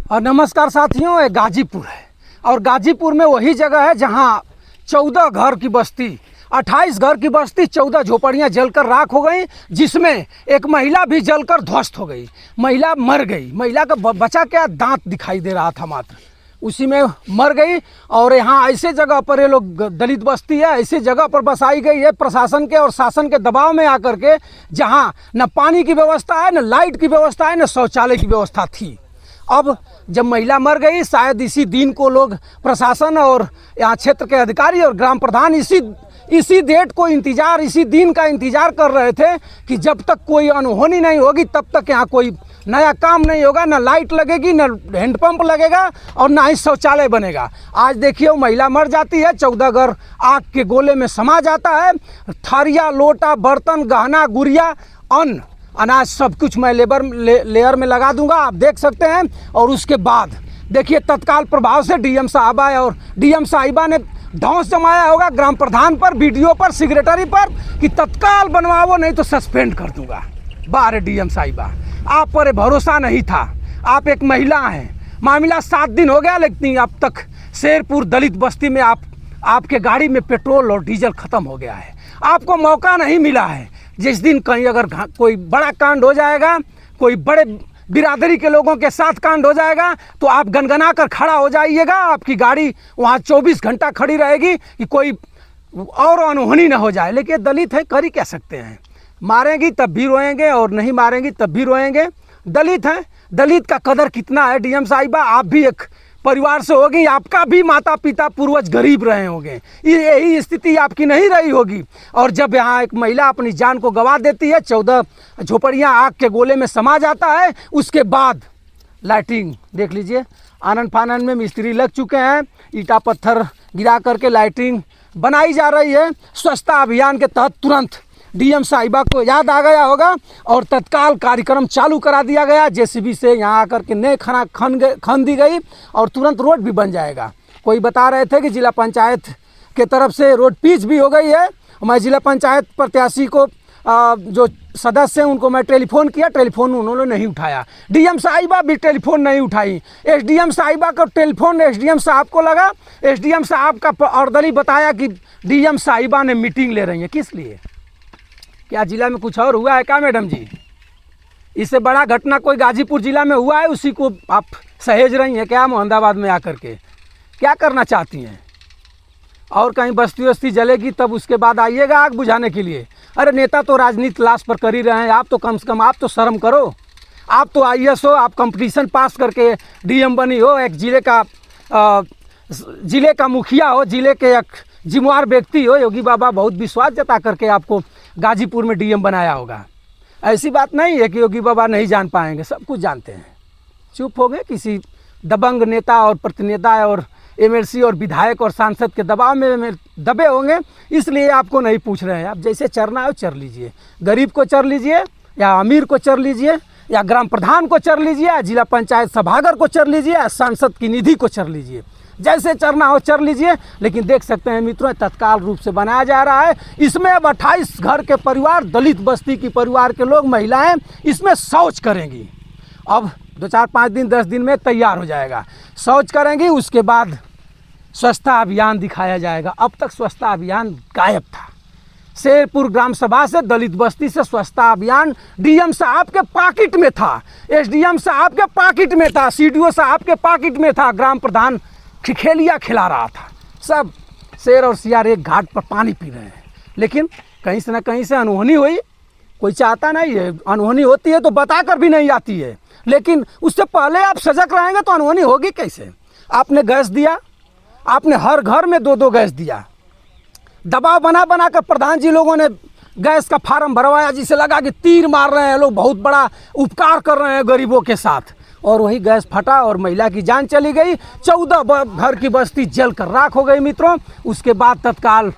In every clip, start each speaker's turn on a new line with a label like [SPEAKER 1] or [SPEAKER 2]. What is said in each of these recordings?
[SPEAKER 1] और नमस्कार साथियों, ये गाजीपुर है और गाजीपुर में वही जगह है जहां 14 घर की बस्ती, 28 घर की बस्ती, 14 झोपड़ियां जलकर राख हो गई, जिसमें एक महिला भी जलकर ध्वस्त हो गई। महिला मर गई। महिला का बचा क्या, दांत दिखाई दे रहा था मात्र, उसी में मर गई। और यहाँ ऐसे जगह पर ये लोग, दलित बस्ती है, ऐसे जगह पर बसाई गई है प्रशासन के और शासन के दबाव में आकर के, जहाँ न पानी की व्यवस्था है, न लाइट की व्यवस्था है, न शौचालय की व्यवस्था थी। अब जब महिला मर गई, शायद इसी दिन को लोग, प्रशासन और यहाँ क्षेत्र के अधिकारी और ग्राम प्रधान इसी डेट को इंतजार, इसी दिन का इंतजार कर रहे थे कि जब तक कोई अनहोनी नहीं होगी तब तक यहाँ कोई नया काम नहीं होगा, न लाइट लगेगी, न हैंडपंप लगेगा और ना ही शौचालय बनेगा। आज देखिए वो महिला मर जाती है, 14 घर आग के गोले में समा जाता है। थारिया, लोटा, बर्तन, गहना, गुड़िया, अन्न, अनाज सब कुछ मैं लेयर में लगा दूंगा, आप देख सकते हैं। और उसके बाद देखिए तत्काल प्रभाव से डीएम साहब आए और डीएम साहिबा ने धौंस जमाया होगा ग्राम प्रधान पर, बीडीओ पर, सेक्रेटरी पर कि तत्काल बनवाओ नहीं तो सस्पेंड कर दूंगा। बारे डीएम साहिबा, आप पर भरोसा नहीं था। आप एक महिला हैं, मामला 7 दिन हो गया, लेकिन अब तक शेरपुर दलित बस्ती में आपके गाड़ी में पेट्रोल और डीजल खत्म हो गया है। आपको मौका नहीं मिला है। जिस दिन कहीं अगर कोई बड़ा कांड हो जाएगा, कोई बड़े बिरादरी के लोगों के साथ कांड हो जाएगा, तो आप गनगना कर खड़ा हो जाइएगा। आपकी गाड़ी वहाँ 24 घंटा खड़ी रहेगी कि कोई और अनहोनी न हो जाए। लेकिन दलित है, कर ही कह सकते हैं, मारेंगी तब भी रोएंगे और नहीं मारेंगी तब भी रोएंगे। दलित हैं, दलित का कदर कितना है डीएम साहिबा, आप भी एक परिवार से होगी, आपका भी माता पिता पूर्वज गरीब रहे होंगे, यही स्थिति आपकी नहीं रही होगी। और जब यहाँ एक महिला अपनी जान को गंवा देती है, 14 झोपड़ियाँ आग के गोले में समा जाता है, उसके बाद लाइटिंग देख लीजिए, आनन फानन में मिस्त्री लग चुके हैं, ईटा पत्थर गिरा करके लाइटिंग बनाई जा रही है। स्वच्छता अभियान के तहत तुरंत डीएम साहिबा को याद आ गया होगा और तत्काल कार्यक्रम चालू करा दिया गया। जेसीबी से यहाँ आकर के नए खाना खन दी गई और तुरंत रोड भी बन जाएगा। कोई बता रहे थे कि जिला पंचायत के तरफ से रोड पिच भी हो गई है। मैं जिला पंचायत प्रत्याशी को जो सदस्य हैं उनको मैं टेलीफोन किया, टेलीफोन उन्होंने नहीं उठाया। डीएम साहिबा भी टेलीफोन नहीं उठाई। एसडीएम साहिबा का टेलीफोन एसडीएम साहब को लगा। एसडीएम साहब का अर्दली बताया कि डीएम साहिबा ने मीटिंग ले रही है। किस लिए? क्या जिला में कुछ और हुआ है क्या मैडम जी? इससे बड़ा घटना कोई गाजीपुर जिला में हुआ है, उसी को आप सहेज रही हैं क्या मोहम्मदाबाद में आकर के? क्या करना चाहती हैं? और कहीं बस्ती वस्ती जलेगी तब उसके बाद आइएगा आग बुझाने के लिए। अरे नेता तो राजनीति लाश पर कर ही रहे हैं, आप तो कम से कम आप तो शर्म करो। आप तो आईएएस हो, आप कंपटीशन पास करके डीएम बनी हो, एक जिले का मुखिया हो, जिले के एक जिम्मेवार व्यक्ति हो। योगी बाबा बहुत विश्वास जता करके आपको गाजीपुर में डीएम बनाया होगा। ऐसी बात नहीं है कि योगी बाबा नहीं जान पाएंगे, सब कुछ जानते हैं। चुप हो गए, किसी दबंग नेता और प्रतिनेता और एमएलसी और विधायक और सांसद के दबाव में दबे होंगे, इसलिए आपको नहीं पूछ रहे हैं। आप जैसे चरना है चर लीजिए, गरीब को चर लीजिए या अमीर को चर लीजिए या ग्राम प्रधान को चर लीजिए या जिला पंचायत सभागार को चर लीजिए या सांसद की निधि को चर लीजिए, जैसे चरना हो चर लीजिए। लेकिन देख सकते हैं मित्रों, तत्काल रूप से बनाया जा रहा है। इसमें अब 28 घर के परिवार, दलित बस्ती की परिवार के लोग, महिलाएं इसमें शौच करेंगी। अब 2, 4, 5 दिन 10 दिन में तैयार हो जाएगा, शौच करेंगी। उसके बाद स्वच्छता अभियान दिखाया जाएगा। अब तक स्वच्छता अभियान गायब था। शेरपुर ग्राम सभा से दलित बस्ती से स्वच्छता अभियान डीएम साहब के पाकिट में था, एसडीएम साहब के पाकिट में था, सीडीओ साहब के पाकिट में था, ग्राम प्रधान खिखेलिया खिला रहा था। सब शेर और सियार एक घाट पर पानी पी रहे हैं। लेकिन कहीं से ना कहीं से अनहोनी हुई। कोई चाहता नहीं है, अनहोनी होती है तो बताकर भी नहीं आती है। लेकिन उससे पहले आप सजग रहेंगे तो अनहोनी होगी कैसे? आपने गैस दिया, आपने हर घर में 2-2 गैस दिया। दबाव बना कर प्रधान जी लोगों ने गैस का फार्म भरवाया, जिसे लगा कि तीर मार रहे हैं लोग, बहुत बड़ा उपकार कर रहे हैं गरीबों के साथ। और वही गैस फटा और महिला की जान चली गई। 14 घर की बस्ती जल कर राख हो गई मित्रों। उसके बाद तत्काल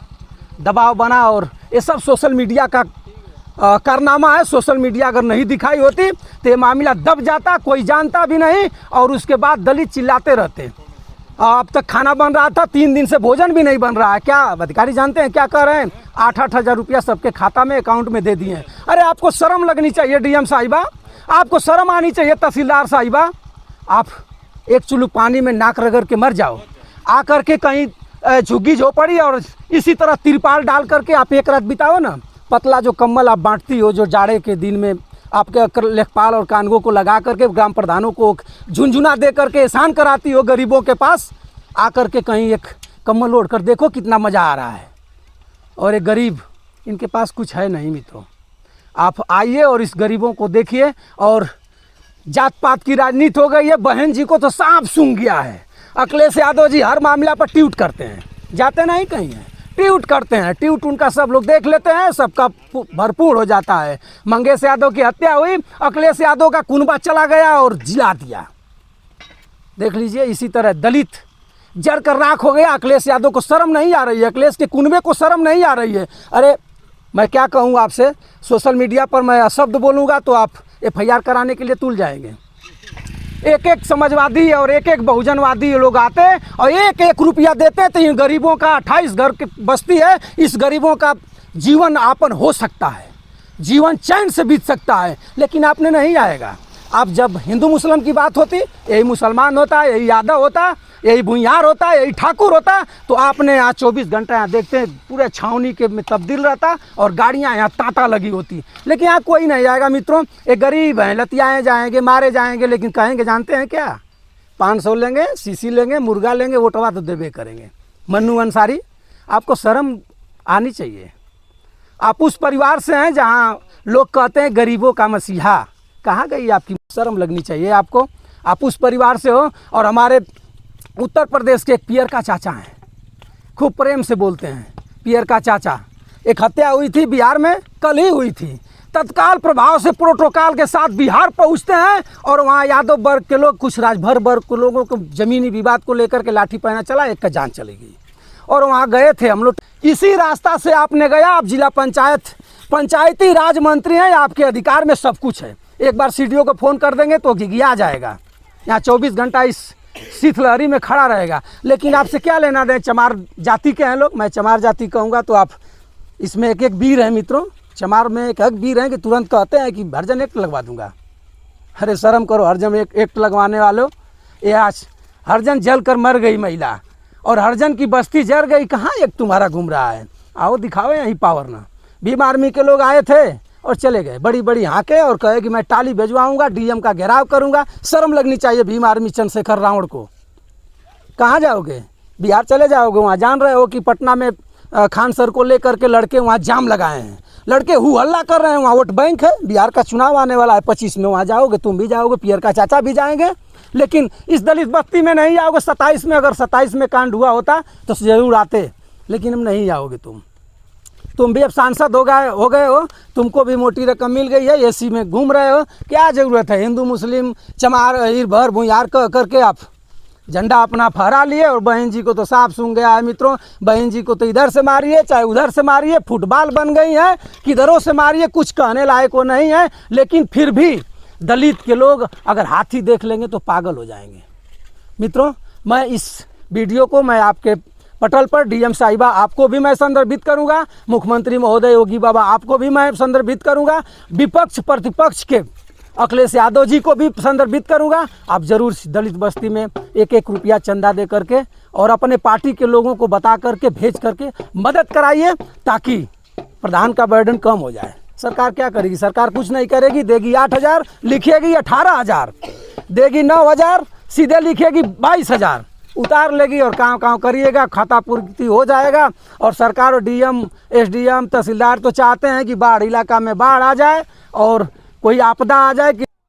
[SPEAKER 1] दबाव बना और ये सब सोशल मीडिया का कारनामा है। सोशल मीडिया अगर नहीं दिखाई होती तो ये मामला दब जाता, कोई जानता भी नहीं। और उसके बाद दलित चिल्लाते रहते। अब तक खाना बन रहा था, 3 दिन से भोजन भी नहीं बन रहा है। क्या अधिकारी जानते हैं क्या कर रहे हैं? 8-8 हज़ार रुपया सबके खाता में, अकाउंट में दे दिए हैं। अरे आपको शर्म लगनी चाहिए डीएम साहिबा, आपको शर्म आनी चाहिए तहसीलदार साहिबा। आप एक चुल्लू पानी में नाक रगड़ के मर जाओ, आकर के कहीं झुग्गी झोपड़ी और इसी तरह तिरपाल डाल करके आप एक रात बिताओ ना। पतला जो कम्बल आप बांटती हो, जो जाड़े के दिन में आपके लेखपाल और कानगो को लगा करके ग्राम प्रधानों को झुनझुना दे करके एहसान कराती हो गरीबों के पास, आकर के कहीं एक कम्बल ओढ़ कर देखो कितना मज़ा आ रहा है। और एक गरीब, इनके पास कुछ है नहीं मित्रों। आप आइए और इस गरीबों को देखिए। और जात पात की राजनीति हो गई है। बहन जी को तो सांप सूंघ गया है। अखिलेश यादव जी हर मामला पर ट्वीट करते हैं, जाते नहीं कहीं हैं, ट्वीट करते हैं। ट्वीट उनका सब लोग देख लेते हैं, सबका भरपूर हो जाता है। मंगेश यादव की हत्या हुई, अखिलेश यादव का कुनबा चला गया और जिला दिया। देख लीजिए, इसी तरह दलित जड़ कर राख हो गया। अखिलेश यादव को शर्म नहीं आ रही है, अखिलेश के कुनबे को शर्म नहीं आ रही है। अरे मैं क्या कहूँ आपसे, सोशल मीडिया पर मैं शब्द बोलूँगा तो आप FIR कराने के लिए तुल जाएंगे। एक एक समाजवादी और एक एक बहुजनवादी लोग आते और एक एक रुपया देते तो इन गरीबों का 28 घर की बस्ती है, इस गरीबों का जीवन यापन हो सकता है, जीवन चैन से बीत सकता है। लेकिन आपने नहीं आएगा। आप जब हिंदू मुस्लिम की बात होती, यही मुसलमान होता, यही यादव होता, यही भुइयार होता, यही ठाकुर होता, तो आपने यहाँ 24 घंटा यहाँ देखते हैं पूरे छावनी के में तब्दील रहता और गाड़ियाँ यहाँ तांता लगी होती। लेकिन यहाँ कोई नहीं आएगा मित्रों। एक गरीब हैं, लतियाएँ जाएंगे, मारे जाएंगे, लेकिन कहेंगे जानते हैं क्या, 500 लेंगे, सीसी लेंगे, मुर्गा लेंगे, वोटवा तो देवे करेंगे। मन्नू अंसारी, आपको शर्म आनी चाहिए। आप उस परिवार से हैं जहाँ लोग कहते हैं गरीबों का मसीहा। कहाँ गई आपकी शर्म लगनी चाहिए आपको। आप उस परिवार से हो। और हमारे उत्तर प्रदेश के एक पियर का चाचा हैं, खूब प्रेम से बोलते हैं पियर का चाचा। एक हत्या हुई थी बिहार में, कल ही हुई थी। तत्काल प्रभाव से प्रोटोकॉल के साथ बिहार पहुंचते हैं और वहाँ यादव वर्ग के लोग, कुछ राजभर वर्ग के लोगों को जमीनी विवाद को लेकर के लाठी पहना चला, एक का जान चली गई। और वहाँ गए थे हम लोग। इसी रास्ता से आपने गया, आप जिला पंचायती राज मंत्री हैं, आपके अधिकार में सब कुछ है। एक बार CDO को फ़ोन कर देंगे तो घिघिया जाएगा, यहाँ 24 घंटा इस शीतलहरी में खड़ा रहेगा। लेकिन आपसे क्या लेना दें, चमार जाति के हैं लोग। मैं चमार जाति कहूँगा तो आप इसमें एक एक वीर हैं मित्रों। चमार में एक वीर हैं कि तुरंत कहते हैं कि हरजन एक्ट लगवा दूंगा। अरे शर्म करो, हरजन एक्ट लगवाने वालों। ये आज हरजन जल कर मर गई महिला और हरजन की बस्ती जल गई। कहाँ एक तुम्हारा घूम रहा है, आओ दिखाओ यहीं पावर ना। भीम आर्मी के लोग आए थे और चले गए, बड़ी बड़ी हाँके और कहे कि मैं टाली भिजवाऊंगा, DM का घेराव करूंगा। शर्म लगनी चाहिए भीम आर्मी चंद्रशेखर रावण को। कहाँ जाओगे, बिहार चले जाओगे। वहाँ जान रहे हो कि पटना में खान सर को लेकर के लड़के वहाँ जाम लगाए हैं, लड़के हु हल्ला कर रहे हैं। वहाँ वोट बैंक है, बिहार का चुनाव आने वाला है 25 में। वहाँ जाओगे, तुम भी जाओगे, पियर का चाचा भी जाएंगे। लेकिन इस दलित बस्ती में नहीं जाओगे। 27 में, अगर 27 में कांड हुआ होता तो जरूर आते, लेकिन हम नहीं जाओगे। तुम भी अब सांसद हो गए हो, तुमको भी मोटी रकम मिल गई है, AC में घूम रहे हो। क्या ज़रूरत है हिंदू मुस्लिम चमार हीर भर भुइयार करके आप झंडा अपना फहरा लिए। और बहन जी को तो सांप सूंघ गया है मित्रों। बहन जी को तो इधर से मारिए चाहे उधर से मारिए, फुटबॉल बन गई है, किधरों से मारिए, कुछ कहने लायक वो नहीं है। लेकिन फिर भी दलित के लोग अगर हाथी देख लेंगे तो पागल हो जाएंगे। मित्रों, मैं इस वीडियो को मैं आपके पटल पर DM साहिबा आपको भी मैं संदर्भित करूंगा, मुख्यमंत्री महोदय योगी बाबा आपको भी मैं संदर्भित करूंगा, विपक्ष प्रतिपक्ष के अखिलेश यादव जी को भी संदर्भित करूंगा। आप जरूर दलित बस्ती में एक एक रुपया चंदा दे करके और अपने पार्टी के लोगों को बता करके भेज करके मदद कराइए, ताकि प्रधान का बर्डन कम हो जाए। सरकार क्या करेगी, सरकार कुछ नहीं करेगी। देगी 8,000, लिखेगी 18,000, देगी 9,000, सीधे लिखेगी 22,000, उतार लेगी और काम करिएगा, खाता पूर्ति हो जाएगा। और सरकार और DM SDM तहसीलदार तो चाहते हैं कि बाढ़ इलाका में बाढ़ आ जाए और कोई आपदा आ जाए कि